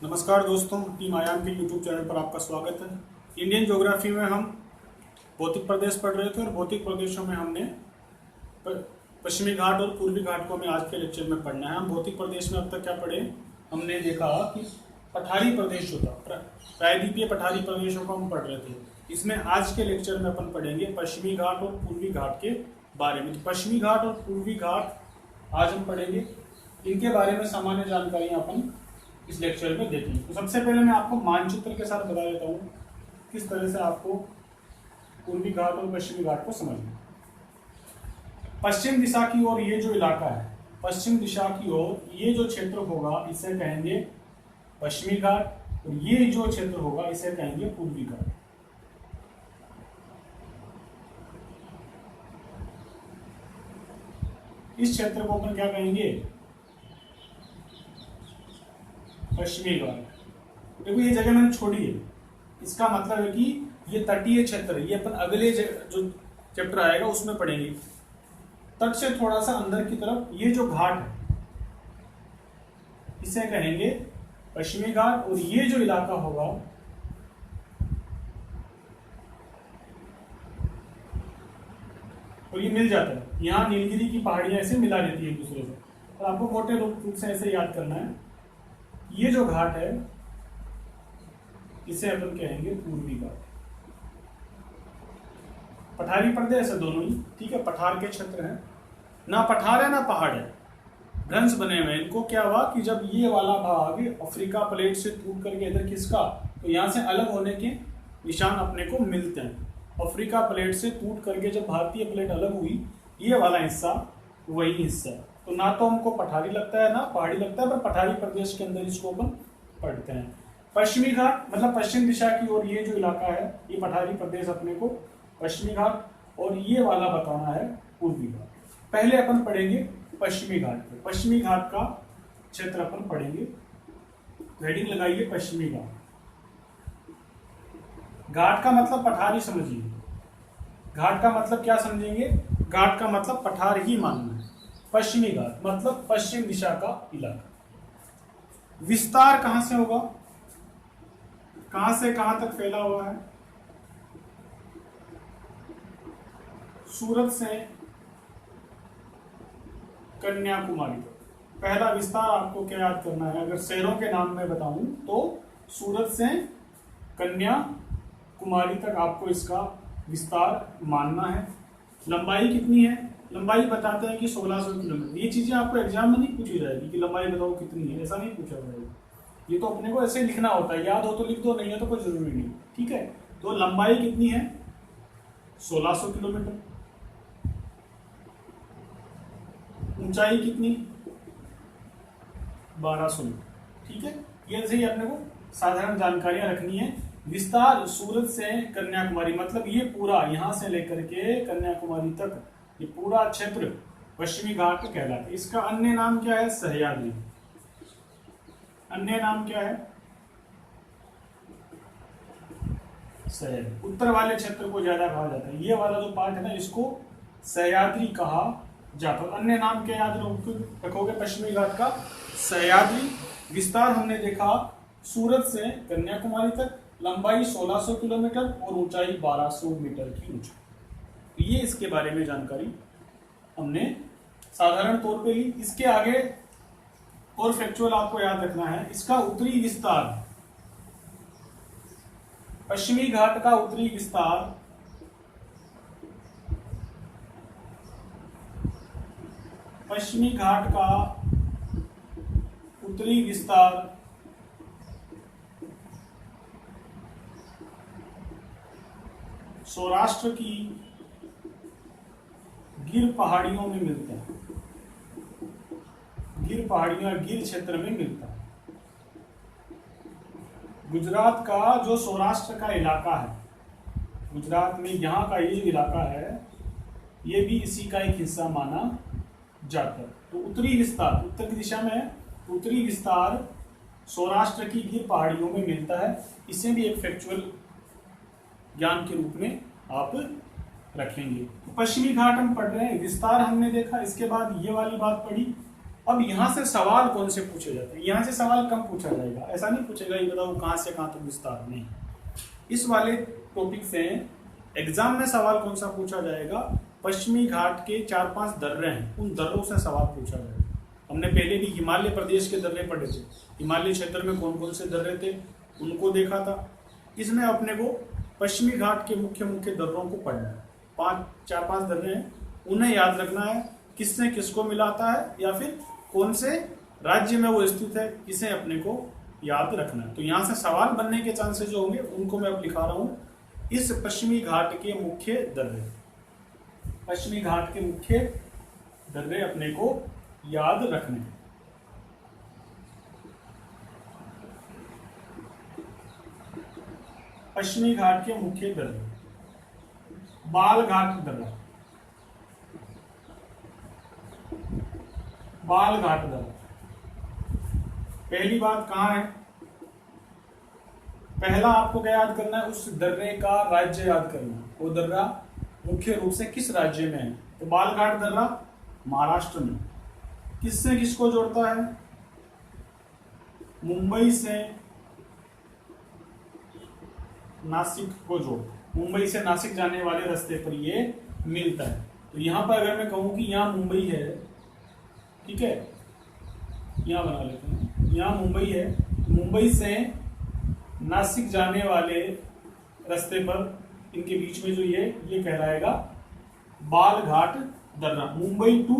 नमस्कार दोस्तों, टीम आयाम के यूट्यूब चैनल पर आपका स्वागत है। इंडियन ज्योग्राफी में हम भौतिक प्रदेश पढ़ रहे थे और भौतिक प्रदेशों में हमने पश्चिमी घाट और पूर्वी घाट को हमें आज के लेक्चर में पढ़ना है। हम भौतिक प्रदेश में अब तक क्या पढ़े, हमने देखा कि पठारी प्रदेश होता, प्रायद्वीपीय पठारी प्रदेशों को हम पढ़ रहे थे। इसमें आज के लेक्चर में अपन पढ़ेंगे पश्चिमी घाट और पूर्वी घाट के बारे में। तो पश्चिमी घाट और पूर्वी घाट आज हम पढ़ेंगे, इनके बारे में सामान्य जानकारियां अपन इस लेक्चर में देखेंगे। तो सबसे पहले मैं आपको मानचित्र के साथ बता देता हूँ किस तरह से आपको पूर्वी घाट और पश्चिमी घाट को समझना। पश्चिम दिशा की ओर ये जो इलाका है, पश्चिम दिशा की ओर ये जो क्षेत्र होगा इसे कहेंगे पश्चिमी घाट, और ये जो क्षेत्र होगा इसे कहेंगे पूर्वी घाट। इस क्षेत्र को अपन क्या कहेंगे, पश्चिमी घाट। देखो ये जगह मैंने छोड़ी है, इसका मतलब है कि ये तटीय क्षेत्र है। ये अपन अगले जो चैप्टर आएगा उसमें पढ़ेंगे। तट से थोड़ा सा अंदर की तरफ ये जो घाट है इसे कहेंगे पश्चिमी घाट, और ये जो इलाका होगा और ये मिल जाता है, यहाँ नीलगिरी की पहाड़ियां ऐसे मिला देती है एक दूसरे से। और आपको मोटे रूप से ऐसे याद करना है, ये जो घाट है इसे अपन कहेंगे पूर्वी घाट। पठारी प्रदेश है दोनों ही, ठीक है, पठार के क्षेत्र हैं, ना पठार है ना पहाड़ है, भ्रंश बने हुए। इनको क्या हुआ कि जब ये वाला भाग अफ्रीका प्लेट से टूट करके इधर खिसका तो यहाँ से अलग होने के निशान अपने को मिलते हैं। अफ्रीका प्लेट से टूट करके जब भारतीय प्लेट अलग हुई, ये वाला हिस्सा वही हिस्सा, तो ना तो हमको पठारी लगता है ना पहाड़ी लगता है, पर पठारी प्रदेश के अंदर इसको अपन पढ़ते हैं। पश्चिमी घाट मतलब पश्चिम दिशा की ओर ये जो इलाका है ये पठारी प्रदेश अपने को पश्चिमी घाट, और ये वाला बताना है पूर्वी घाट। पहले अपन पढ़ेंगे पश्चिमी घाट पे। पश्चिमी घाट का क्षेत्र अपन पढ़ेंगे, हेडिंग लगाइए पश्चिमी घाट। घाट का मतलब पठारी समझिए। घाट का मतलब क्या समझेंगे, घाट का मतलब पठार ही मानना है। पश्चिमी घाट मतलब पश्चिम दिशा का इलाका। विस्तार कहां से होगा, कहां से कहां तक फैला हुआ है, सूरत से कन्याकुमारी तक। पहला विस्तार आपको क्या याद करना है, अगर शहरों के नाम में बताऊं तो सूरत से कन्याकुमारी तक आपको इसका विस्तार मानना है। लंबाई कितनी है, लंबाई बताते हैं कि 1600 किलोमीटर। ये चीजें आपको एग्जाम में नहीं पूछी जाएगी कि लंबाई बताओ कितनी है, ऐसा नहीं पूछा जाएगा। ये तो अपने को ऐसे लिखना होता है, याद हो तो लिख दो, नहीं है तो कोई जरूरी नहीं, ठीक है। तो लंबाई कितनी है, 1600 किलोमीटर। ऊंचाई कितनी, 1200 मीटर, ठीक है। ये ऐसे ही अपने को साधारण जानकारियां रखनी है। विस्तार सूरत से कन्याकुमारी मतलब ये पूरा यहां से लेकर के कन्याकुमारी तक ये पूरा क्षेत्र पश्चिमी घाट कहलाता है। इसका अन्य नाम क्या है, सह्याद्री। अन्य नाम क्या है, सह्याद्री। उत्तर वाले क्षेत्र को ज्यादा कहा जाता है, ये वाला जो पार्ट है ना इसको सह्याद्री कहा जाता है। अन्य नाम क्या याद रखोगे पश्चिमी घाट का, सह्याद्री। विस्तार हमने देखा सूरत से कन्याकुमारी तक, लंबाई 1600 किलोमीटर और ऊंचाई 1200 मीटर की ऊंचाई। ये इसके बारे में जानकारी हमने साधारण तौर पे ली। इसके आगे और फैक्चुअल आपको याद रखना है, इसका उत्तरी विस्तार, पश्चिमी घाट का उत्तरी विस्तार पश्चिमी घाट का उत्तरी विस्तार सौराष्ट्र की गिर पहाड़ियों में मिलता है। गिर पहाड़ियां गिर क्षेत्र में मिलता है। गुजरात का जो सौराष्ट्र का इलाका है, गुजरात में यहाँ का ये जो इलाका है ये भी इसी का एक हिस्सा माना जाता है। तो उत्तरी विस्तार उत्तर की दिशा में है, उत्तरी विस्तार सौराष्ट्र की गिर पहाड़ियों में मिलता है। इसे भी एक फैक्चुअल ज्ञान के रूप में आप रखेंगे। पश्चिमी घाट हम पढ़ रहे हैं, विस्तार हमने देखा, इसके बाद ये वाली बात पढ़ी अब यहाँ से सवाल कौन से पूछे जाते हैं? यहाँ से सवाल कम पूछा जाएगा, ऐसा नहीं पूछेगा ये बताओ कहाँ से कहाँ तक विस्तार, नहीं। इस वाले टॉपिक से एग्जाम में सवाल कौन सा पूछा जाएगा? पश्चिमी घाट के 4-5 दर्रे हैं, उन दर्रों से सवाल पूछा जाएगा। हमने पहले भी हिमालय प्रदेश के दर्रे पढ़े थे, हिमालय क्षेत्र में कौन कौन से दर्रे थे उनको देखा था। इसमें अपने को पश्चिमी घाट के मुख्य मुख्य दर्रों को पढ़ना है। 4-5 दर्रे हैं, उन्हें याद रखना है, किसने किसको मिलाता है या फिर कौन से राज्य में वो स्थित है, इसे अपने को याद रखना है। तो यहाँ से सवाल बनने के चांसेस जो होंगे उनको मैं अब लिखा रहा हूँ। इस पश्चिमी घाट के मुख्य दर्रे, पश्चिमी घाट के मुख्य दर्रे अपने को याद रखने हैं। पश्चिमी घाट के मुख्य दर्रे, बालघाट दर्रा, बालघाट दर्रा। पहली बात कहाँ है? पहला आपको क्या याद करना है? उस दर्रे का राज्य याद करना है। वो दर्रा मुख्य रूप से किस राज्य में है? तो बालघाट दर्रा महाराष्ट्र में। किससे किसको जोड़ता है? मुंबई से नासिक को जोड़ता है। मुंबई से नासिक जाने वाले रास्ते पर ये मिलता है। तो यहां पर अगर मैं कहूं कि यहां मुंबई है, ठीक है, यहां बना लेते हैं, यहां मुंबई है, मुंबई से नासिक जाने वाले रास्ते पर इनके बीच में जो ये कहलाएगा बालघाट दर्रा। मुंबई टू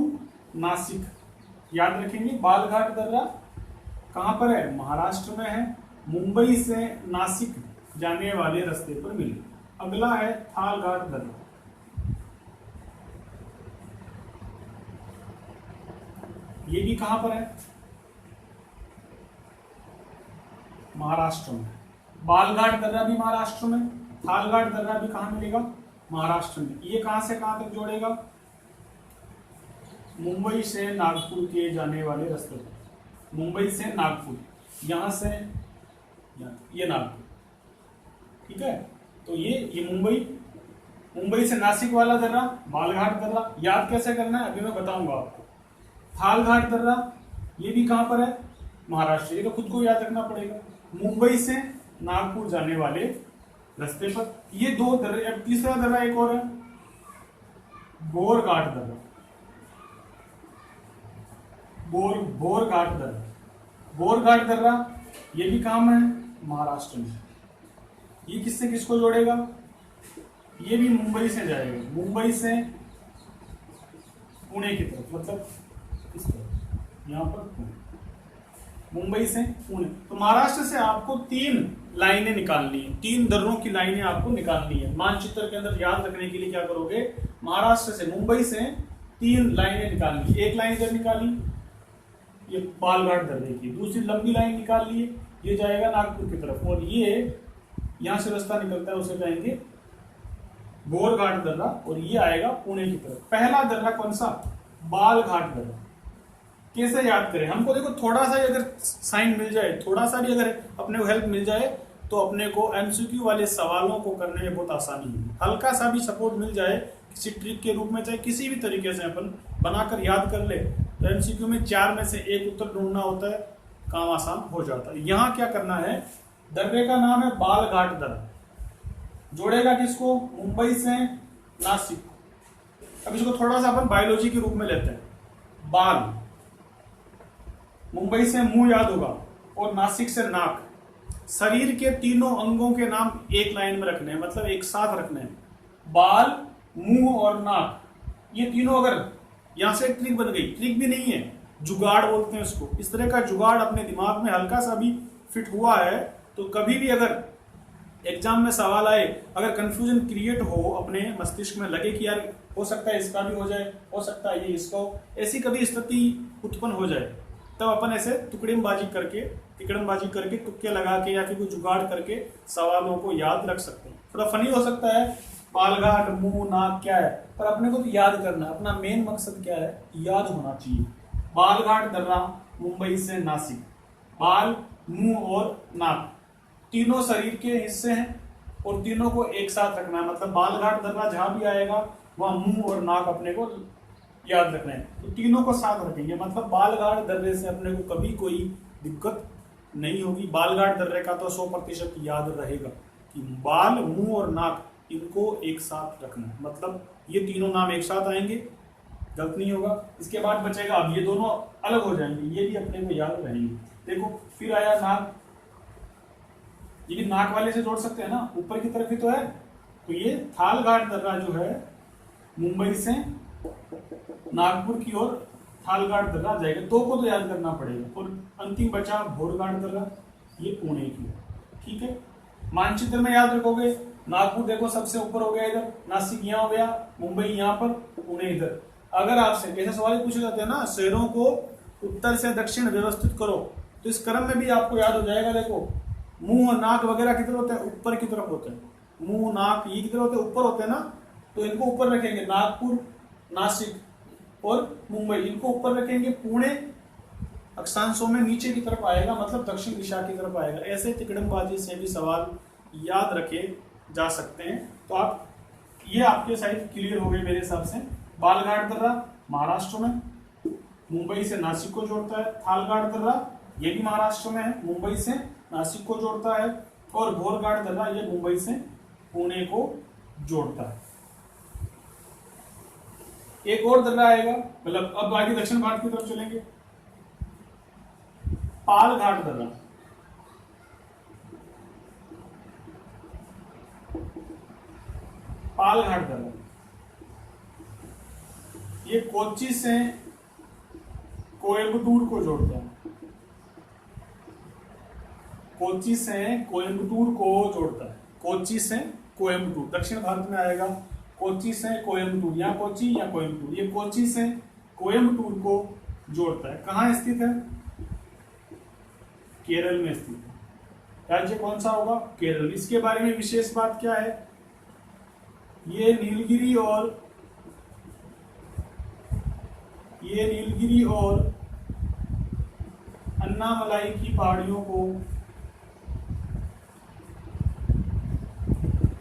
नासिक याद रखेंगे। बालघाट दर्रा कहां पर है? महाराष्ट्र में है। मुंबई से नासिक जाने वाले रास्ते पर मिले। अगला है थालघाट दर्रा। ये भी कहां पर है? महाराष्ट्र में। बालघाट दर्रा भी महाराष्ट्र में, थालघाट दर्रा भी कहां मिलेगा? महाराष्ट्र में। ये कहां से कहां तक जोड़ेगा? मुंबई से नागपुर के जाने वाले रास्ते पर। मुंबई से नागपुर, यहां से ये नागपुर, ठीक है। तो ये मुंबई से नासिक वाला दर्रा बालघाट दर्रा। याद कैसे करना है अभी मैं बताऊंगा आपको। थालघाट दर्रा ये भी कहां पर है? महाराष्ट्र। ये तो खुद को याद रखना पड़ेगा। मुंबई से नागपुर जाने वाले रास्ते पर ये 2 दर्रे। अब तीसरा दर्रा एक और है, बोरघाट दर्रा। बोरघाट दर्रा, बोरघाट दर्रा ये भी कहां में है? महाराष्ट्र में। ये किससे किसको जोड़ेगा? ये भी मुंबई से जाएगा, मुंबई से पुणे की तरफ, मतलब इस तरफ, यहां पर पुणे, मुंबई से पुणे। तो महाराष्ट्र से आपको 3 लाइनें निकालनी है, 3 दर्रों की लाइनें आपको निकालनी है। मानचित्र के अंदर याद रखने के लिए क्या करोगे? महाराष्ट्र से, मुंबई से 3 लाइनें निकालनी। एक लाइन इधर निकाली, ये बालघाट दर्रे की। दूसरी लंबी लाइन निकाल लिए, ये जाएगा नागपुर की तरफ, और ये यहां से रास्ता निकलता है उसे कहेंगे बोरघाट दर्रा, और ये आएगा पुणे की तरफ। पहला दर्रा कौन सा? बालघाट दर्रा। कैसे याद करें? हमको देखो थोड़ा सा अगर साइन मिल जाए, थोड़ा सा भी अगर अपने को हेल्प मिल जाए तो अपने को एमसीक्यू वाले सवालों को करने में बहुत आसानी है। हल्का सा भी सपोर्ट मिल जाए किसी ट्रिक के रूप में, चाहे किसी भी तरीके से अपन बनाकर याद कर ले, तो एमसीक्यू में 4 में से 1 उत्तर ढूंढना होता है, काम आसान हो जाता है। यहां क्या करना है? दर्रे का नाम है बालघाट दर्रा। जोड़ेगा किसको? मुंबई से नासिक। अब इसको थोड़ा सा अपन बायोलॉजी के रूप में लेते हैं। बाल, मुंबई से मुंह याद होगा, और नासिक से नाक। शरीर के तीनों अंगों के नाम एक लाइन में रखने हैं, मतलब एक साथ रखने हैं। बाल, मुंह और नाक, ये तीनों। अगर यहां से ट्रिक बन गई, ट्रिक भी नहीं है, जुगाड़ बोलते हैं इसको। इस तरह का जुगाड़ अपने दिमाग में हल्का सा भी फिट हुआ है तो कभी भी अगर एग्जाम में सवाल आए, अगर कंफ्यूजन क्रिएट हो अपने मस्तिष्क में, लगे कि यार हो सकता है इसका भी हो जाए, हो सकता है ये इसका हो, ऐसी कभी स्थिति उत्पन्न हो जाए, तब अपन ऐसे तिकड़मबाजी करके तुक्के लगा के या फिर कोई जुगाड़ करके सवालों को याद रख सकते हैं। थोड़ा फनी हो सकता है, बालघाट, मुंह, नाक क्या है, पर अपने को तो याद करना है। अपना मेन मकसद क्या है? याद होना चाहिए। बालघाट दर्रा मुंबई से नासिक। बाल, मुंह और नाक तीनों शरीर के हिस्से हैं और तीनों को एक साथ रखना है। मतलब बालघाट दर्रा जहां भी आएगा वहां मुंह और नाक अपने को याद रखना है। तो तीनों को साथ रखेंगे, मतलब बालघाट दर्रे से अपने को कभी कोई दिक्कत नहीं होगी। बालघाट दर्रे का तो 100% याद रहेगा कि बाल, मुंह और नाक इनको एक साथ रखना है, मतलब ये तीनों नाम एक साथ आएंगे, गलत नहीं होगा। इसके बाद बचेगा, अब ये दोनों अलग हो जाएंगे, ये भी अपने को याद रहेंगे। देखो फिर आया नाक, ये भी नाक वाले से जोड़ सकते हैं ना, ऊपर की तरफ ही तो है। तो ये थालघाट दर्रा जो है मुंबई से नागपुर की ओर थालघाट दर्रा जाएगा, दो को तो याद करना पड़ेगा। और अंतिम बचा भोरघाट दर्रा, ये पुणे की ओर। ठीक है, मानचित्र में याद रखोगे, नागपुर देखो सबसे ऊपर हो गया, इधर नासिक यहाँ हो गया, मुंबई यहाँ पर, पुणे इधर। अगर आपसे ऐसे सवाल पूछे जाते हैं ना, शहरों को उत्तर से दक्षिण व्यवस्थित करो, तो इस क्रम में भी आपको याद हो जाएगा। देखो मुंह और नाक वगैरह किधर होते हैं, ऊपर की तरफ होते हैं। मुंह नाक ये किधर होते हैं, ऊपर होते हैं ना, तो इनको ऊपर रखेंगे। नागपुर, नासिक और मुंबई इनको ऊपर रखेंगे। पुणे अक्षांशों में नीचे की तरफ आएगा, मतलब दक्षिण दिशा की तरफ आएगा। ऐसे तिकड़मबाजी से भी सवाल याद रखे जा सकते हैं। तो आप ये आपके साइड क्लियर हो गए मेरे हिसाब से। बालघाट दर्रा महाराष्ट्र में, मुंबई से नासिक को जोड़ता है। थालघाट दर्रा ये भी महाराष्ट्र में है, मुंबई से नासिक को जोड़ता है। और भोरघाट दर्रा ये मुंबई से पुणे को जोड़ता है। एक और दर्रा आएगा, मतलब अब आगे दक्षिण भारत की तरफ चलेंगे, पालघाट दर्रा। पालघाट दर्रा ये कोच्चि से कोयम्बटूर को जोड़ता है। कोच्चि से कोयम्बटूर को जोड़ता है। कोच्चि से कोयम्बटूर दक्षिण भारत में आएगा। कोच्चि से कोयम्बटूर, यहाँ कोच्चि या कोयम्बटूर, ये कोच्चि से कोयम्बटूर को जोड़ता है। कहाँ स्थित है? केरल में स्थित है। राज्य कौन सा होगा? केरल। इसके बारे में विशेष बात क्या है? ये नीलगिरी और अन्नामलाई की पहाड़ियों को,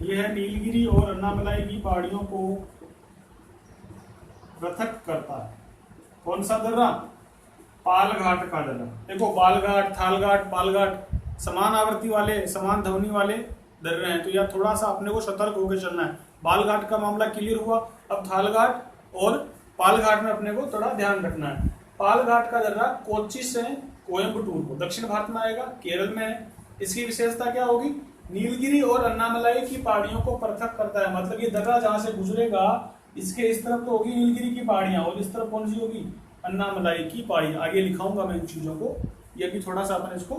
यह नीलगिरी और अन्नामलाई की पहाड़ियों को पृथक करता है। कौन सा दर्रा? पालघाट का दर्रा। देखो बालघाट, थालघाट, पालघाट समान आवृत्ति वाले, समान ध्वनि वाले दर्रे हैं, तो यह थोड़ा सा अपने को सतर्क होकर चलना है। बालघाट का मामला क्लियर हुआ, अब थालघाट और पालघाट में अपने को थोड़ा ध्यान रखना है। पालघाट का दर्रा कोच्चि से कोयम्बटूर को, दक्षिण भारत में आएगा, केरल में है। इसकी विशेषता क्या होगी? नीलगिरी और अन्नामलाई की पहाड़ियों को पृथक करता है। मतलब ये दर्रा जहां से गुजरेगा, इसके इस तरफ तो होगी नीलगिरी की पहाड़ियां और इस तरफ कौन सी होगी? अन्नामलाई की पहाड़ियां। आगे लिखाऊंगा मैं इन चीजों को, ये भी थोड़ा सा अपन इसको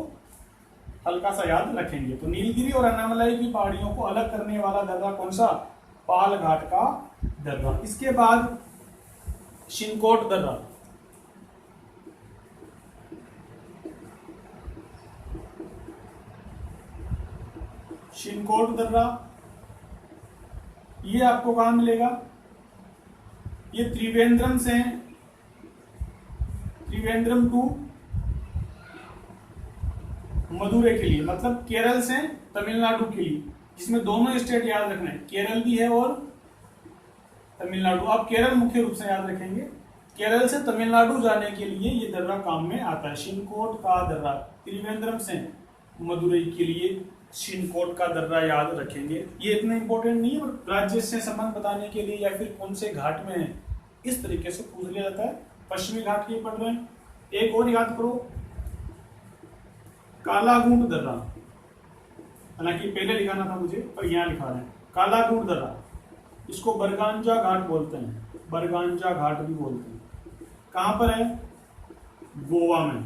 हल्का सा याद रखेंगे। तो नीलगिरी और अन्नामलाई की पहाड़ियों को अलग करने वाला दर्रा कौन सा? पालघाट का दर्रा। इसके बाद शिनकोट दर्रा। शिनकोट दर्रा ये आपको कहां मिलेगा? ये त्रिवेंद्रम से, त्रिवेंद्रम टू मदुरै के लिए, मतलब केरल से तमिलनाडु के लिए, जिसमें दोनों स्टेट याद रखना है, केरल भी है और तमिलनाडु। आप केरल मुख्य रूप से याद रखेंगे। केरल से तमिलनाडु जाने के लिए ये दर्रा काम में आता है। शिनकोट का दर्रा, त्रिवेंद्रम से मदुरै के लिए शिनकोट का दर्रा याद रखेंगे। ये इतना इंपॉर्टेंट नहीं है, और राज्य से संबंध बताने के लिए या फिर कौन से घाट में है, इस तरीके से पूछ लिया जाता है। पश्चिमी घाट के पढ़ रहे हैं। एक और याद करो, कालागूंड दर्रा। हालांकि पहले लिखाना था मुझे, पर यहां लिखा रहे हैं कालागूंड दर्रा। इसको बरगांजा घाट बोलते हैं, बरगांजा घाट भी बोलते हैं। कहां पर है? गोवा में।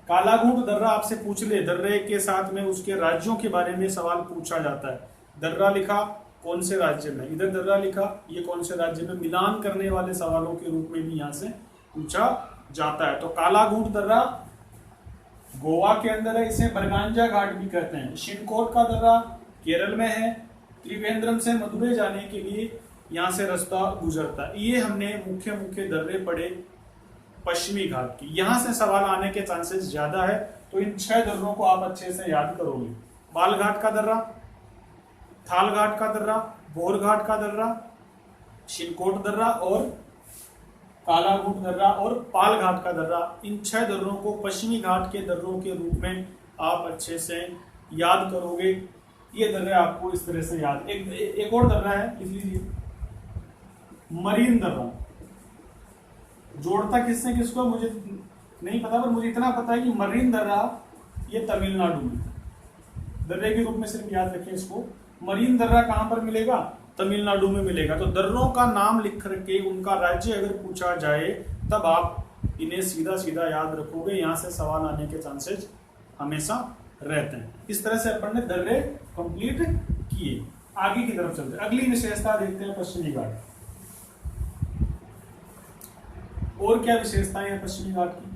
कालागूंड दर्रा आपसे पूछ ले, दर्रे के साथ में उसके राज्यों के बारे में सवाल पूछा जाता है। दर्रा लिखा, कौन से राज्य में? इधर दर्रा लिखा, ये कौन से राज्य में? मिलान करने वाले सवालों के रूप में भी यहां से पूछा जाता है। तो कालागूंड दर्रा गोवा के अंदर है, इसे बरगांजा घाट भी कहते हैं। शिनकोट का दर्रा केरल में है। त्रिवेंद्रम से मदुरै जाने के लिए यहां से रास्ता गुजरता है। ये हमने मुख्य मुख्य दर्रे पढ़े पश्चिमी घाट की। यहां से सवाल आने के चांसेस ज्यादा है, तो इन 6 दर्रों को आप अच्छे से याद करोगे। बालघाट का दर्रा, थालघाट का दर्रा, भोरघाट का दर्रा, शिनकोट दर्रा और काला घूट दर्रा और पाल घाट का दर्रा, इन 6 दर्रों को पश्चिमी घाट के दर्रों के रूप में आप अच्छे से याद करोगे। ये दर्रे आपको इस तरह से याद, एक और दर्रा है, लिख लीजिए, मरीन दर्रा। जोड़ता किससे किसको मुझे नहीं पता, पर मुझे इतना पता है कि मरीन दर्रा ये तमिलनाडु में, दर्रे के रूप में सिर्फ याद रखें इसको। मरीन दर्रा कहां पर मिलेगा? तमिलनाडु में मिलेगा। तो दर्रों का नाम लिख करके उनका राज्य अगर पूछा जाए तब आप इन्हें सीधा सीधा याद रखोगे, यहां से सवाल आने के चांसेस हमेशा रहते हैं। इस तरह से अपन ने दर्रे कंप्लीट किए। आगे की तरफ चलते हैं, अगली विशेषता देखते हैं पश्चिमी घाट। और क्या विशेषताएं हैं पश्चिमी घाट की?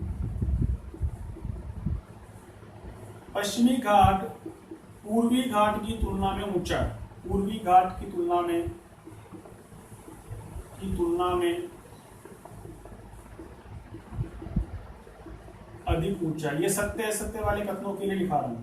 पश्चिमी घाट पूर्वी घाट की तुलना में ऊंचा है, पूर्वी घाट की तुलना में अधिक ऊंचा है। ये सत्य असत्य वाले कथनों के लिए लिखा रहा हूं।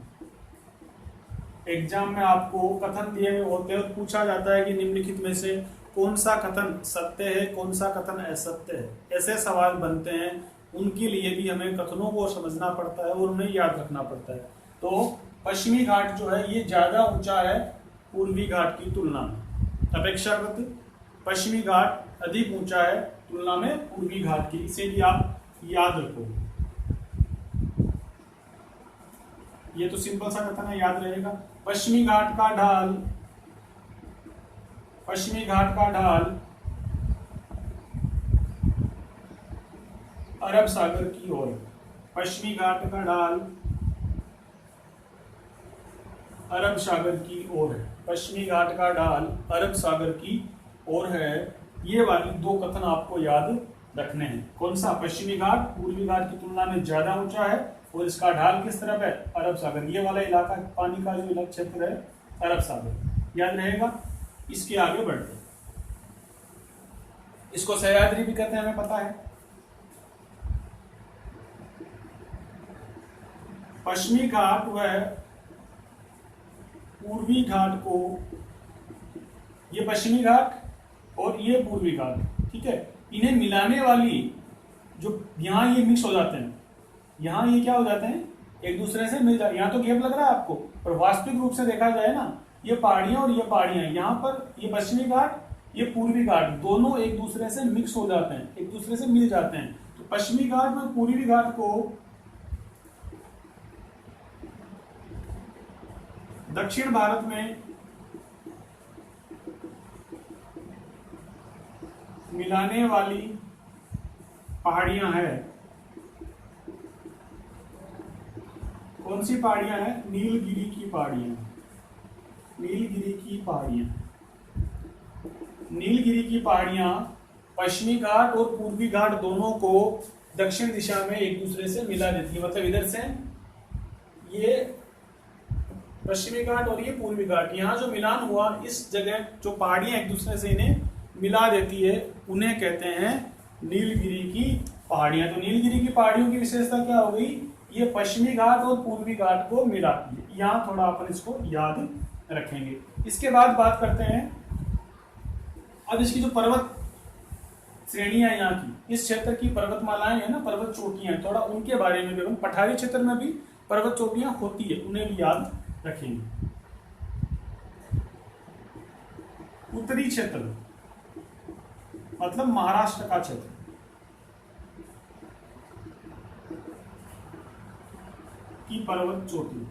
एग्जाम में आपको कथन दिए हुए होते हैं और पूछा जाता है कि निम्नलिखित में से कौन सा कथन सत्य है, कौन सा कथन असत्य है, ऐसे सवाल बनते हैं। उनके लिए भी हमें कथनों को समझना पड़ता है और उन्हें याद रखना पड़ता है। तो पश्चिमी घाट जो है ये ज्यादा ऊंचा है पूर्वी घाट की तुलना में, अपेक्षाकृत पश्चिमी घाट अधिक ऊंचा है तुलना में पूर्वी घाट की। इसे भी आप याद रखो। ये तो सिंपल सा कथन है, याद रहेगा। पश्चिमी घाट का ढाल अरब सागर की ओर, पश्चिमी घाट का ढाल अरब सागर की ओर है, पश्चिमी घाट का ढाल अरब सागर की ओर है। ये वाली 2 कथन आपको याद रखने हैं। कौन सा? पश्चिमी घाट पूर्वी घाट की तुलना में ज्यादा ऊंचा है और इसका ढाल किस तरफ है? अरब सागर। ये वाला इलाका, पानी का जो क्षेत्र है अरब सागर, याद रहेगा। इसके आगे बढ़ते, इसको सह्याद्री भी कहते हैं, हमें पता है। पश्चिमी घाट वह पूर्वी घाट को, ये पश्चिमी घाट और ये पूर्वी घाट, ठीक है, इन्हें मिलाने वाली जो यहां ये मिक्स हो जाते हैं, यहां ये क्या हो जाते हैं? एक दूसरे से मिल जाते। यहां तो गैप लग रहा है आपको, पर वास्तविक रूप से देखा जाए ना, ये पहाड़ियां और ये पहाड़ियां, यहां पर ये पश्चिमी घाट, ये पूर्वी घाट, दोनों एक दूसरे से मिक्स हो जाते हैं, एक दूसरे से मिल जाते हैं। तो पश्चिमी घाट में पूर्वी घाट को दक्षिण भारत में मिलाने वाली पहाड़ियां हैं। कौन सी पहाड़ियां हैं? नीलगिरी की पहाड़ियां, नीलगिरी की पहाड़ियां। नीलगिरी की पहाड़ियां पश्चिमी घाट और पूर्वी घाट दोनों को दक्षिण दिशा में एक दूसरे से मिला देती है। मतलब इधर से ये पश्चिमी घाट और ये पूर्वी घाट, यहाँ जो मिलान हुआ, इस जगह जो पहाड़ियां एक दूसरे से इन्हें मिला देती है, उन्हें कहते हैं नीलगिरी की पहाड़ियां। तो नीलगिरी की पहाड़ियों की विशेषता क्या हो गई? ये पश्चिमी घाट और पूर्वी घाट को मिलाती है। यहाँ थोड़ा अपन इसको याद रखेंगे। इसके बाद बात करते हैं अब इसकी जो पर्वत श्रेणियां यहाँ की, इस क्षेत्र की पर्वतमालाएं है ना, पर्वत चोटियां, थोड़ा उनके बारे में भी, हम पठारी क्षेत्र में भी पर्वत चोटियां होती है, उन्हें भी याद रखेंगे। उत्तरी क्षेत्र मतलब महाराष्ट्र का क्षेत्र, की पर्वत चोटी,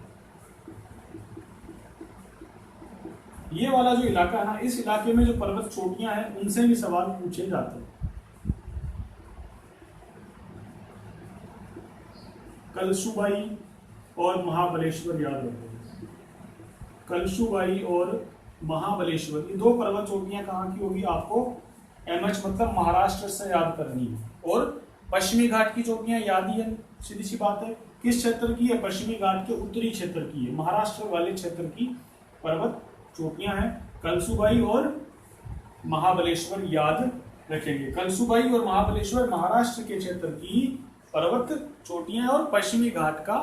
ये वाला जो इलाका है ना, इस इलाके में जो पर्वत चोटियां हैं उनसे भी सवाल पूछे जाते हैं। कलसुबाई और महाबलेश्वर याद रखो। कलसुबाई और महाबलेश्वर, ये 2 पर्वत चोटियां कहाँ की होगी? आपको एमएच मतलब महाराष्ट्र से याद करनी है। और पश्चिमी घाट की चोटियां याद ही है, सीधी सी बात है। किस क्षेत्र की है? पश्चिमी घाट के उत्तरी क्षेत्र की है, महाराष्ट्र वाले क्षेत्र की पर्वत चोटियां हैं। कलसुबाई और महाबलेश्वर याद रखेंगे। कलसुबाई और महाबलेश्वर महाराष्ट्र के क्षेत्र की पर्वत चोटियां और पश्चिमी घाट का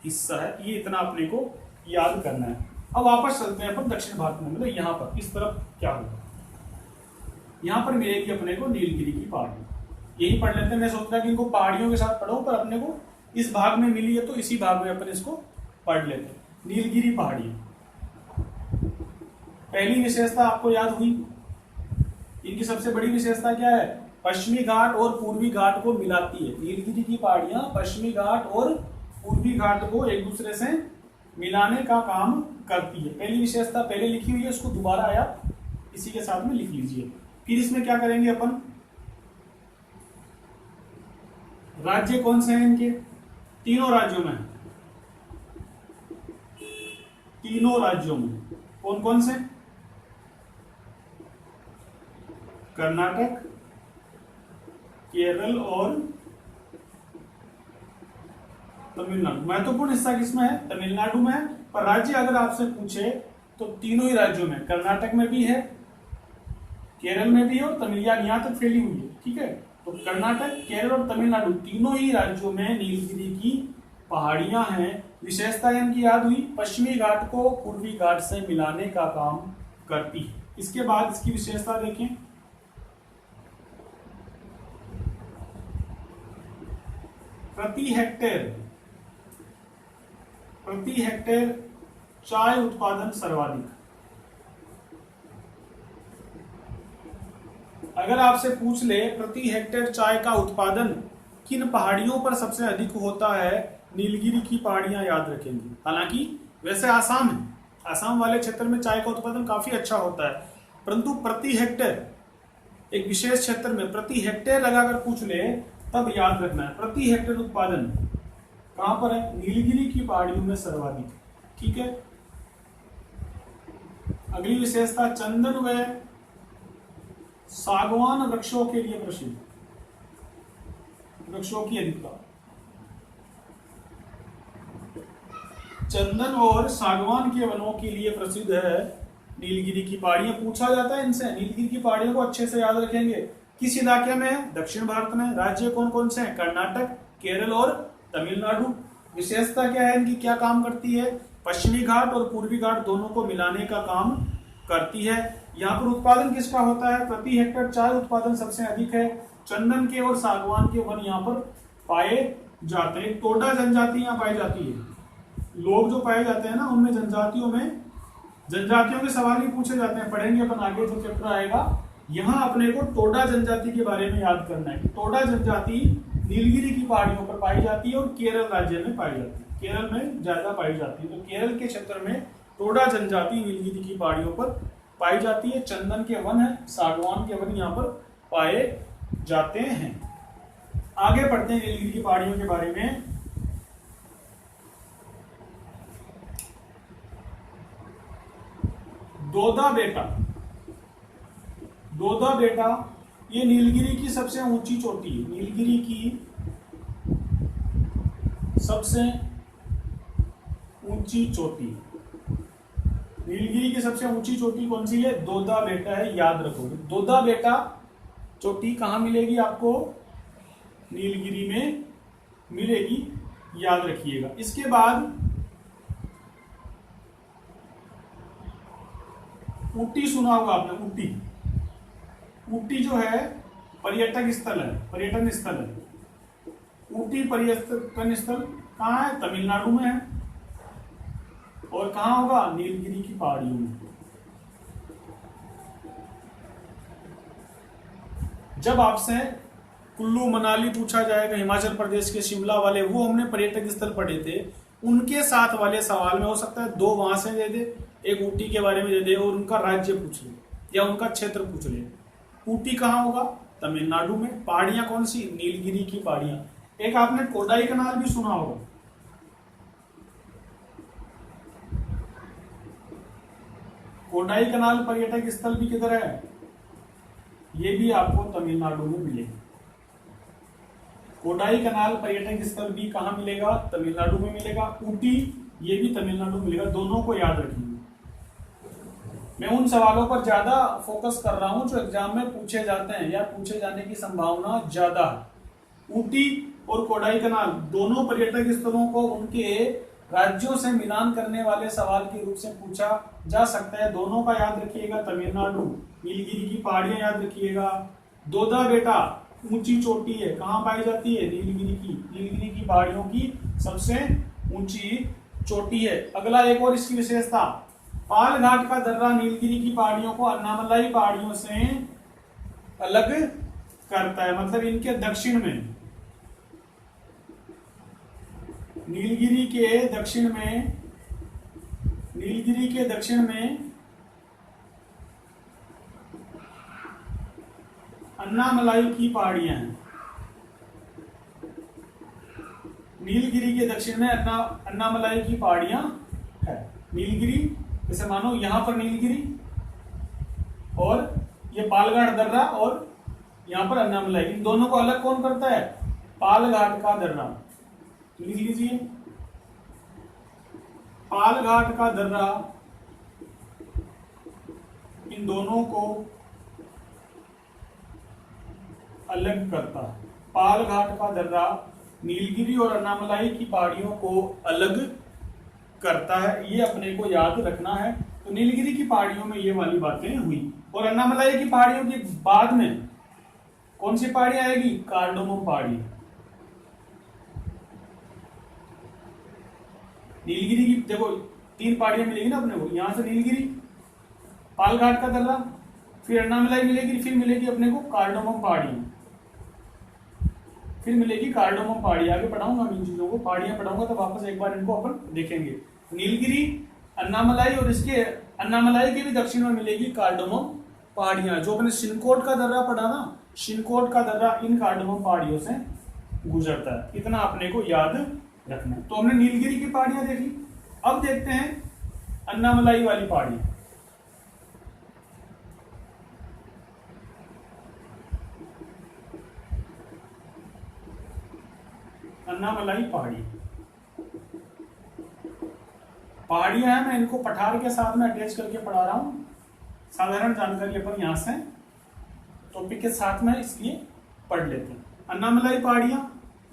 हिस्सा है। ये इतना अपने को याद करना है। अब वापस चलते हैं अपन दक्षिण भारत में, मतलब यहाँ पर इस तरफ क्या होगा? यहाँ पर मिलेगी अपने को नीलगिरी की पहाड़ी। यही पढ़ लेते हैं। मैं सोच रहा कि इनको पहाड़ियों के साथ पढ़ो, पर अपने को इस भाग में मिली है तो इसी भाग में अपन इसको पढ़ लेते हैं। नीलगिरी पहाड़ी, पहली विशेषता आपको याद हुई। इनकी सबसे बड़ी विशेषता क्या है? पश्चिमी घाट और पूर्वी घाट को मिलाती है। नीलगिरी की पहाड़ियां पश्चिमी घाट और पूर्वी घाट को एक दूसरे से मिलाने का काम करती है। पहली विशेषता पहले लिखी हुई है, उसको दोबारा आया इसी के साथ में लिख लीजिए। फिर इसमें क्या करेंगे अपन, राज्य कौन से हैं इनके? तीनों राज्यों में, तीनों राज्यों में कौन कौन से? कर्नाटक, केरल और तमिलनाडु। महत्वपूर्ण हिस्सा किसमें है? तमिलनाडु में है। पर राज्य अगर आपसे पूछे तो तीनों ही राज्यों में, कर्नाटक में भी है, केरल में भी है और तमिलनाडु, यहां तक फैली हुई है। ठीक है, तो कर्नाटक, केरल और तमिलनाडु तीनों ही राज्यों में नीलगिरी की पहाड़ियां हैं। विशेषता इनकी याद हुई, पश्चिमी घाट को पूर्वी घाट से मिलाने का काम करती है। इसके बाद इसकी विशेषता देखें, प्रति हेक्टेयर चाय उत्पादन सर्वाधिक। अगर आपसे पूछ ले प्रति हेक्टेयर चाय का उत्पादन किन पहाड़ियों पर सबसे अधिक होता है, नीलगिरी की पहाड़ियां याद रखेंगे। हालांकि वैसे आसाम है, आसाम वाले क्षेत्र में चाय का उत्पादन काफी अच्छा होता है, परंतु प्रति हेक्टेयर एक विशेष क्षेत्र में प्रति हेक्टेयर लगाकर पूछ ले तब याद रखना है प्रति हेक्टेयर उत्पादन कहां पर है? नीलगिरी की पहाड़ियों में सर्वाधिक। ठीक है, अगली विशेषता, चंदन व सागवान वृक्षों के लिए प्रसिद्ध, वृक्षों की अधिकता। चंदन और सागवान के वनों के लिए प्रसिद्ध है नीलगिरी की पहाड़ियां। पूछा जाता है इनसे, नीलगिरी की पहाड़ियों को अच्छे से याद रखेंगे। किस इलाके में है? दक्षिण भारत में। राज्य कौन कौन से हैं? कर्नाटक, केरल और तमिलनाडु। विशेषता क्या है इनकी, क्या काम करती है? पश्चिमी घाट और पूर्वी घाट दोनों को मिलाने का काम करती है। यहाँ पर उत्पादन किसका होता है? प्रति हेक्टेयर चाय उत्पादन सबसे अधिक है। चंदन के और सागवान के वन यहाँ पर पाए जाते हैं। टोडा जनजाति यहाँ पाई जाती है। लोग जो पाए जाते हैं ना, उनमें जनजातियों के सवाल ही पूछे जाते हैं। पढ़ेंगे अपन आगे जो चैप्टर आएगा, यहाँ अपने को टोडा जनजाति के बारे में याद करना है। टोडा जनजाति नीलगिरी की पहाड़ियों पर पाई जाती है और केरल राज्य में पाई जाती है। केरल में ज्यादा पाई जाती है, तो केरल के क्षेत्र में टोडा जनजाति नीलगिरी की पहाड़ियों पर पाई जाती है। चंदन के वन है, सागवान के वन यहाँ पर पाए जाते हैं। आगे पढ़ते हैं नीलगिरी की पहाड़ियों के बारे में। दोदा बेटा ये नीलगिरी की सबसे ऊंची चोटी है। नीलगिरी की सबसे ऊंची चोटी, नीलगिरी की सबसे ऊंची चोटी कौन सी है? दोदा बेटा है, याद रखोगे। दोदा बेटा चोटी कहां मिलेगी आपको? नीलगिरी में मिलेगी, याद रखिएगा। इसके बाद ऊटी सुना होगा आपने। ऊटी जो है पर्यटन स्थल है। ऊटी पर्यटन स्थल कहाँ है? तमिलनाडु में है। और कहाँ होगा? नीलगिरी की पहाड़ियों में। जब आपसे कुल्लू मनाली पूछा जाएगा, हिमाचल प्रदेश के शिमला वाले, वो हमने पर्यटक स्थल पढ़े थे, उनके साथ वाले सवाल में हो सकता है 2 वहां से दे दे, एक ऊटी के बारे में दे दे और उनका राज्य पूछ ले या उनका क्षेत्र पूछ ले। ऊटी कहाँ होगा? तमिलनाडु में। पहाड़ियां कौन सी? नीलगिरी की पहाड़ियां। एक आपने कोडाई कनाल भी सुना होगा। कोडाई कनाल पर्यटक स्थल भी किधर है? ये भी आपको तमिलनाडु में मिलेगा। कोडाई कनाल पर्यटक स्थल भी कहां मिलेगा? तमिलनाडु में मिलेगा। ऊटी ये भी तमिलनाडु में मिलेगा। दोनों को याद रखिए। मैं उन सवालों पर ज्यादा फोकस कर रहा हूं जो एग्जाम में पूछे जाते हैं या पूछे जाने की संभावना ज्यादा है। ऊटी और कोडाई कनाल दोनों पर्यटक स्थलों को उनके राज्यों से मिलान करने वाले सवाल के रूप से पूछा जा सकता है। दोनों का याद रखिएगा। तमिलनाडु, नीलगिरी की पहाड़ियां याद रखिएगा। दोदा बेटा ऊंची चोटी है, कहाँ पाई जाती है? नीलगिरी की, नीलगिरी की पहाड़ियों की सबसे ऊंची चोटी है। अगला एक और इसकी विशेषता, पाल घाट का दर्रा नीलगिरी की पहाड़ियों को अन्नामलाई पहाड़ियों से अलग करता है। मतलब इनके दक्षिण में, नीलगिरी के दक्षिण में, नीलगिरी के दक्षिण में अन्नामलाई की पहाड़ियां हैं। नीलगिरी के दक्षिण में अन्नामलाई की पहाड़ियां है। नीलगिरी, जैसे मानो यहां पर नीलगिरी और ये पालघाट दर्रा और यहां पर अन्नामलाई, इन दोनों को अलग कौन करता है? पालघाट का दर्रा। लिख लीजिए, पालघाट का दर्रा इन दोनों को अलग करता है। पालघाट का दर्रा नीलगिरी और अन्नामलाई की पहाड़ियों को अलग करता है, ये अपने को याद रखना है। तो नीलगिरी की पहाड़ियों में ये वाली बातें हुई, और अन्नामलाई की पहाड़ियों के बाद में कौन सी पहाड़ी आएगी? कार्डोमम पहाड़ी। नीलगिरी की देखो 3 पहाड़ियां मिलेगी ना अपने को, यहां से नीलगिरी, पालघाट का दर्रा, फिर अन्नामलाई मिलेगी, फिर मिलेगी अपने को कार्डोमम पहाड़ी, फिर मिलेगी कार्डोमम पहाड़ी। आगे पढ़ाऊंगा इन चीजों को, पहाड़ियां पढ़ाऊंगा तो वापस एक बार इनको अपन देखेंगे। नीलगिरी, अन्नामलाई और इसके अन्नामलाई के भी दक्षिण में मिलेगी कार्डोमम पहाड़ियां। जो अपने शिनकोट का दर्रा पढ़ा ना, शिनकोट का दर्रा इन कार्डोमम पहाड़ियों से गुजरता है, इतना अपने को याद रखना है। तो हमने नीलगिरी की पहाड़ियां देखी, अब देखते हैं अन्नामलाई वाली पहाड़ी। अन्नामलाई पहाड़ी, पहाड़ियां हैं, मैं इनको पठार के साथ में अटैच करके पढ़ा रहा हूं, साधारण जानकारी अपन यहां से टॉपिक के साथ में इसलिए पढ़ लेते हैं। अन्नामलाई पहाड़ियां,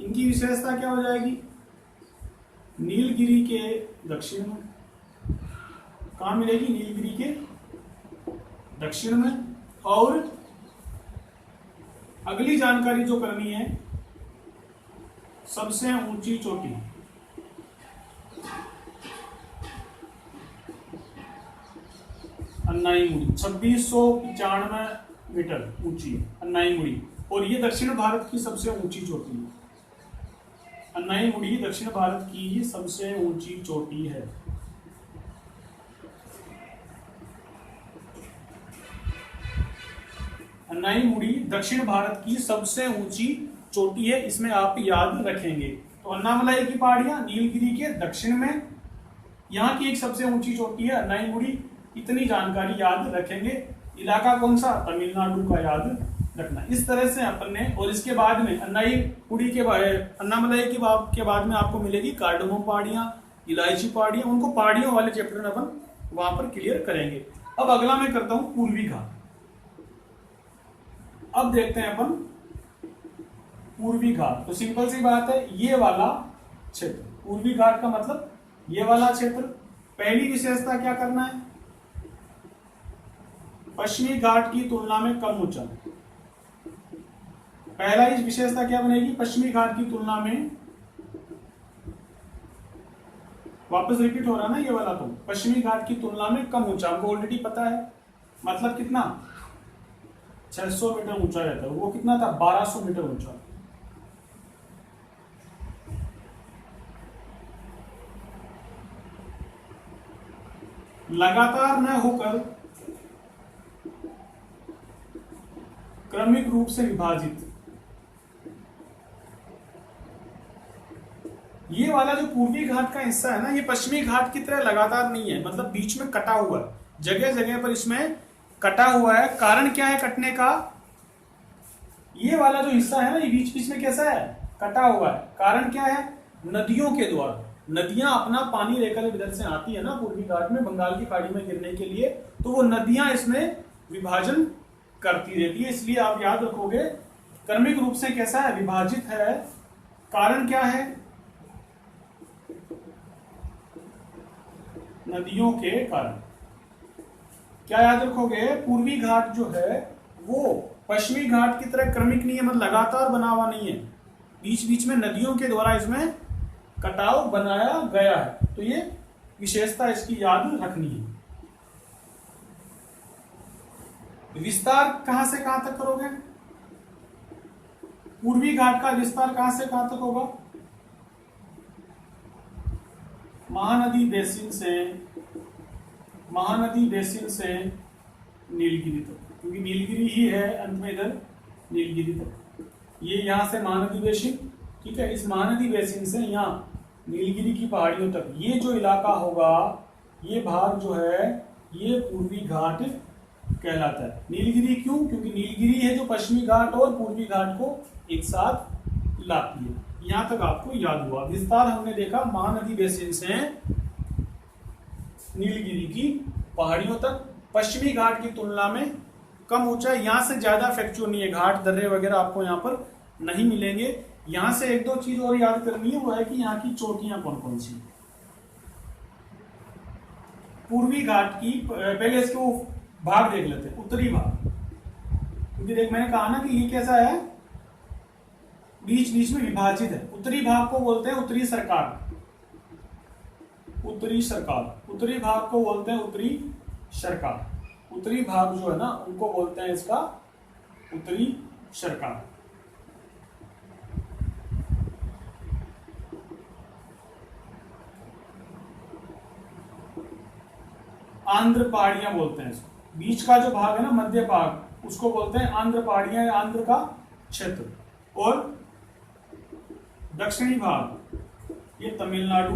इनकी विशेषता क्या हो जाएगी? नीलगिरी के दक्षिण में, कहां मिलेगी? नीलगिरी के दक्षिण में। और अगली जानकारी जो करनी है, सबसे ऊंची चोटी, अन्नाई मुड़ी 2695 मीटर ऊंची है अन्नाई मुड़ी, और ये दक्षिण भारत की सबसे ऊंची चोटी है। अन्नाई मुड़ी दक्षिण भारत की सबसे ऊंची चोटी है। अन्नाई मुड़ी दक्षिण भारत की सबसे ऊंची चोटी है, इसमें आप याद रखेंगे। तो अन्नामलाई की पहाड़ियां नीलगिरी के दक्षिण में, यहाँ की एक सबसे ऊंची चोटी है अन्नाई मुड़ी, इतनी जानकारी याद रखेंगे। इलाका कौन सा? तमिलनाडु का याद रखना। इस तरह से अपन ने, और इसके बाद में अन्नाई मुड़ी के अन्नामलाई के बाद में आपको मिलेगी कार्डोमम पहाड़ियां, इलायची पहाड़ियां, उनको पहाड़ियों वाले चैप्टर में अपन वहां पर क्लियर करेंगे। अब अगला मैं करता हूं पूर्वी घाट। अब देखते हैं अपन पूर्वी घाट। तो सिंपल सी बात है, ये वाला क्षेत्र पूर्वी घाट का मतलब ये वाला क्षेत्र। पहली विशेषता क्या करना है? पश्चिमी घाट की तुलना में कम ऊंचा। पहला इस विशेषता क्या बनेगी? पश्चिमी घाट की तुलना में, वापस रिपीट हो रहा ना ये वाला, तो पश्चिमी घाट की तुलना में कम ऊंचा, हमको ऑलरेडी पता है। मतलब कितना? 600 मीटर ऊंचा रहता है। वो कितना था? 1200 मीटर ऊंचा। लगातार न होकर क्रमिक रूप से विभाजित, ये वाला जो पूर्वी घाट का हिस्सा है ना, ये पश्चिमी घाट की तरह लगातार नहीं है, मतलब बीच में कटा हुआ है, जगह जगह पर इसमें कटा हुआ है। कारण क्या है कटने का? ये वाला जो हिस्सा है ना, ये बीच बीच में कैसा है? कटा हुआ है। कारण क्या है? नदियों के द्वारा। नदियां अपना पानी लेकर इधर से आती है ना पूर्वी घाट में, बंगाल की खाड़ी में गिरने के लिए, तो वो नदियां इसमें विभाजन करती रहती है। इसलिए आप याद रखोगे क्रमिक रूप से कैसा है? विभाजित है। कारण क्या है? नदियों के कारण। क्या याद रखोगे? पूर्वी घाट जो है वो पश्चिमी घाट की तरह क्रमिक नहीं है, मतलब लगातार बना हुआ नहीं है, बीच बीच में नदियों के द्वारा इसमें कटाव बनाया गया है। तो ये विशेषता इसकी याद रखनी है। विस्तार कहां से कहां तक करोगे? पूर्वी घाट का विस्तार कहां से कहां तक होगा? महानदी बेसिन से नीलगिरी तक, क्योंकि नीलगिरी ही है अंत में, इधर नीलगिरी तक। ये यहां से महानदी बेसिन, ठीक है, इस महानदी बेसिन से यहाँ नीलगिरी की पहाड़ियों तक ये जो इलाका होगा, ये भाग जो है ये पूर्वी घाट कहलाता है। नीलगिरी क्यों? क्योंकि नीलगिरी है जो पश्चिमी घाट और पूर्वी घाट को एक साथ लाती है। यहां तक आपको याद हुआ। विस्तार हमने देखा महानदी बेसिन से नीलगिरी की पहाड़ियों तक, पश्चिमी घाट की तुलना में कम ऊंचाई, यहां से ज्यादा फ्रैक्चर नहीं है, घाट दर्रे वगैरह आपको यहाँ पर नहीं मिलेंगे। यहां से एक दो चीज और याद करनी है, वो है कि यहाँ की चोटियां कौन कौन सी। पूर्वी घाट की पहले इसको भाग देख लेते हैं, उत्तरी भाग, क्योंकि देख मैंने कहा ना कि ये कैसा है, बीच बीच में विभाजित है। उत्तरी भाग को बोलते हैं उत्तरी सरकार, उत्तरी भाग को बोलते हैं उत्तरी सरकार। उत्तरी भाग जो है ना उनको बोलते हैं इसका उत्तरी सरकार। आंध्र पहाड़ियां बोलते हैं इसको। बीच का जो भाग है ना, मध्य भाग, उसको बोलते हैं आंध्र पहाड़ियां या आंध्र का क्षेत्र। और दक्षिणी भाग ये तमिलनाडु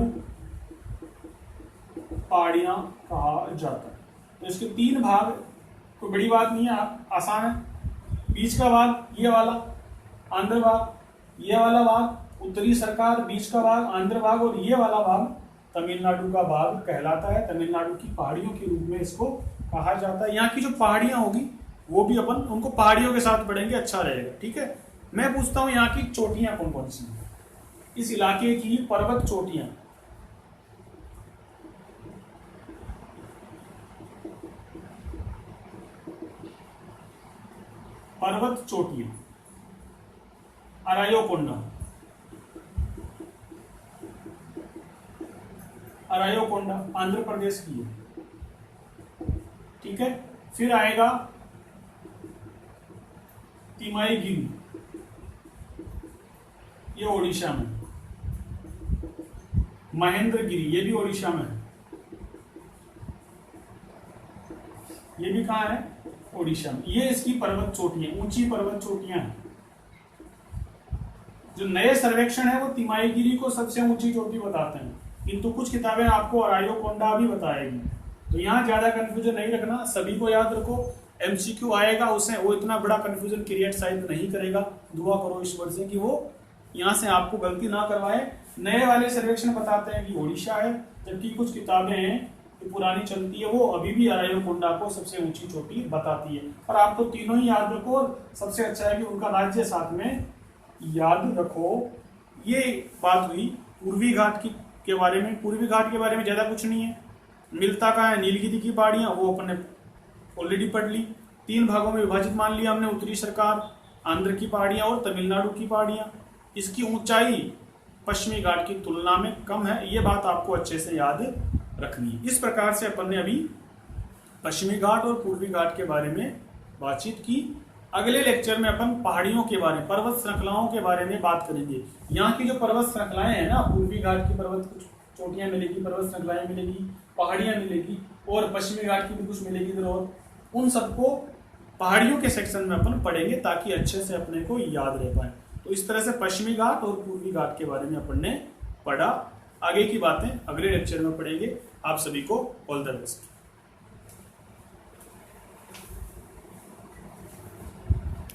पहाड़ियां कहा जाता है। तो इसके तीन भाग, कोई बड़ी बात नहीं है, आसान है। बीच का भाग ये वाला आंध्र भाग, ये वाला भाग उत्तरी सरकार, बीच का भाग आंध्र भाग, और ये वाला भाग तमिलनाडु का भाग कहलाता है। तमिलनाडु की पहाड़ियों के रूप में इसको कहा जाता है। यहाँ की जो पहाड़ियां होगी वो भी अपन उनको पहाड़ियों के साथ पढ़ेंगे, अच्छा रहेगा, ठीक है। मैं पूछता हूँ यहाँ की चोटियां कौन कौन सी हैं, इस इलाके की पर्वत चोटियां। पर्वत चोटियां, अरायोकोंडा, अरायोकोंडा आंध्र प्रदेश की है, ठीक है। फिर आएगा तिमाईगिरी, ये ओडिशा में। महेंद्रगिरी ये भी ओडिशा में है, ये भी कहाँ है? ओडिशा में। ये इसकी पर्वत चोटियां, ऊंची पर्वत चोटियां हैं। जो नए सर्वेक्षण है वो तिमाईगिरी को सबसे ऊंची चोटी बताते हैं, किंतु कुछ किताबें आपको अरायोकोंडा भी बताएगी। तो यहाँ ज्यादा कंफ्यूजन नहीं रखना, सभी को याद रखो। एमसीक्यू आएगा उससे वो इतना बड़ा कंफ्यूजन क्रिएट शायद नहीं करेगा। दुआ करो ईश्वर से कि वो यहाँ से आपको गलती ना करवाए। नए वाले सर्वेक्षण बताते हैं कि ओडिशा है, जबकि कुछ किताबें हैं जो पुरानी चलती है वो अभी भी अरायोकोंडा को सबसे ऊंची चोटी बताती है। और आपको तीनों ही याद रखो, और सबसे अच्छा है कि उनका राज्य साथ में याद रखो। ये बात हुई पूर्वी घाट की के बारे में। पूर्वी घाट के बारे में ज्यादा कुछ नहीं है, मिलता कहाँ है? नीलगिरी की पहाड़ियां, वो अपने ऑलरेडी पढ़ ली। तीन भागों में विभाजित मान लिया हमने, उत्तरी सरकार, आंध्र की पहाड़ियां और तमिलनाडु की पहाड़ियां। इसकी ऊंचाई पश्चिमी घाट की तुलना में कम है, ये बात आपको अच्छे से याद रखनी है। इस प्रकार से अपन ने अभी पश्चिमी घाट और पूर्वी घाट के बारे में बातचीत की। अगले लेक्चर में अपन पहाड़ियों के बारे में, पर्वत श्रृंखलाओं के बारे में बात करेंगे। यहाँ की जो पर्वत श्रृंखलाएं हैं ना, पूर्वी घाट की पर्वत कुछ चोटियां मिलेगी, पर्वत श्रृंखलाएं मिलेगी, पहाड़ियां मिलेगी, और पश्चिमी घाट की भी कुछ मिलेगी इधर, और उन सबको पहाड़ियों के सेक्शन में अपन पढ़ेंगे ताकि अच्छे से अपने को याद रह पाए। तो इस तरह से पश्चिमी घाट और पूर्वी घाट के बारे में अपन ने पढ़ा। आगे की बातें अगले लेक्चर में पढ़ेंगे। आप सभी को ऑल द बेस्ट।